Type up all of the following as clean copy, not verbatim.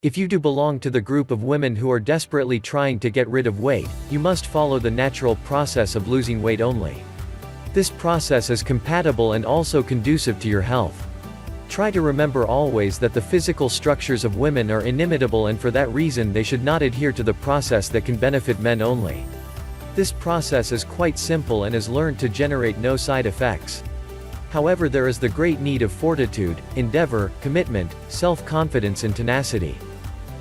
If you do belong to the group of women who are desperately trying to get rid of weight, you must follow the natural process of losing weight only. This process is compatible and also conducive to your health. Try to remember always that the physical structures of women are inimitable, and for that reason they should not adhere to the process that can benefit men only. This process is quite simple and is learned to generate no side effects. However, there is the great need of fortitude, endeavor, commitment, self-confidence and tenacity.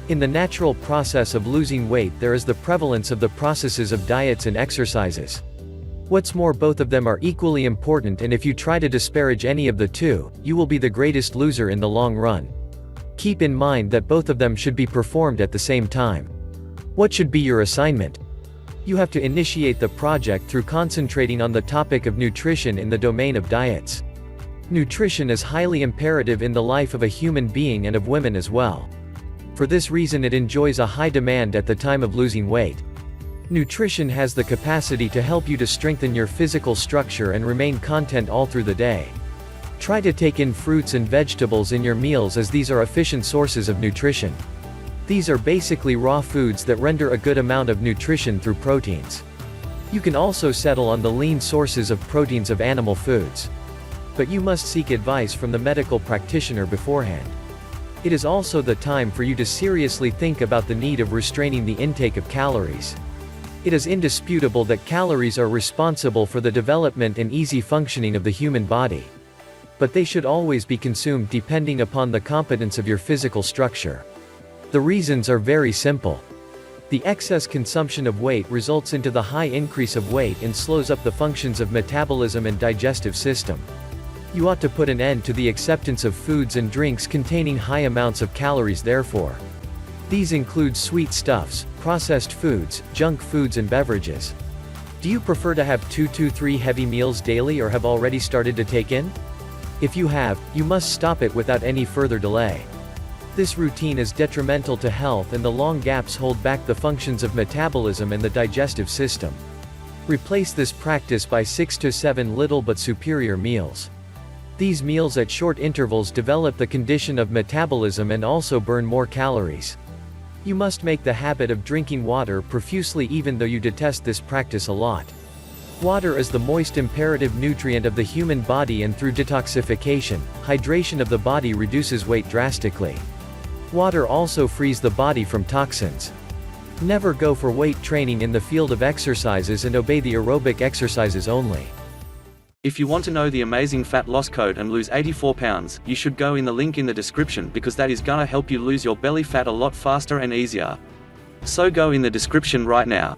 In the natural process of losing weight there is the prevalence of the processes of diets and exercises. What's more, both of them are equally important, and if you try to disparage any of the two, you will be the greatest loser in the long run. Keep in mind that both of them should be performed at the same time. What should be your assignment? You have to initiate the project through concentrating on the topic of nutrition in the domain of diets. Nutrition is highly imperative in the life of a human being and of women as well. For this reason it enjoys a high demand at the time of losing weight. Nutrition has the capacity to help you to strengthen your physical structure and remain content all through the day. Try to take in fruits and vegetables in your meals, as these are efficient sources of nutrition. These are basically raw foods that render a good amount of nutrition through proteins. You can also settle on the lean sources of proteins of animal foods. But you must seek advice from the medical practitioner beforehand. It is also the time for you to seriously think about the need of restraining the intake of calories. It is indisputable that calories are responsible for the development and easy functioning of the human body. But they should always be consumed depending upon the competence of your physical structure. The reasons are very simple. The excess consumption of weight results into the high increase of weight and slows up the functions of metabolism and digestive system. You ought to put an end to the acceptance of foods and drinks containing high amounts of calories therefore. These include sweet stuffs, processed foods, junk foods and beverages. Do you prefer to have 2 to 3 heavy meals daily, or have already started to take in? If you have, you must stop it without any further delay. This routine is detrimental to health, and the long gaps hold back the functions of metabolism and the digestive system. Replace this practice by 6 to 7 little but superior meals. These meals at short intervals develop the condition of metabolism and also burn more calories. You must make the habit of drinking water profusely, even though you detest this practice a lot. Water is the moist imperative nutrient of the human body, and through detoxification, hydration of the body reduces weight drastically. Water also frees the body from toxins. Never go for weight training in the field of exercises, and obey the aerobic exercises only. If you want to know the amazing fat loss code and lose 84 pounds, you should go in the link in the description, because that is gonna help you lose your belly fat a lot faster and easier. So go in the description right now.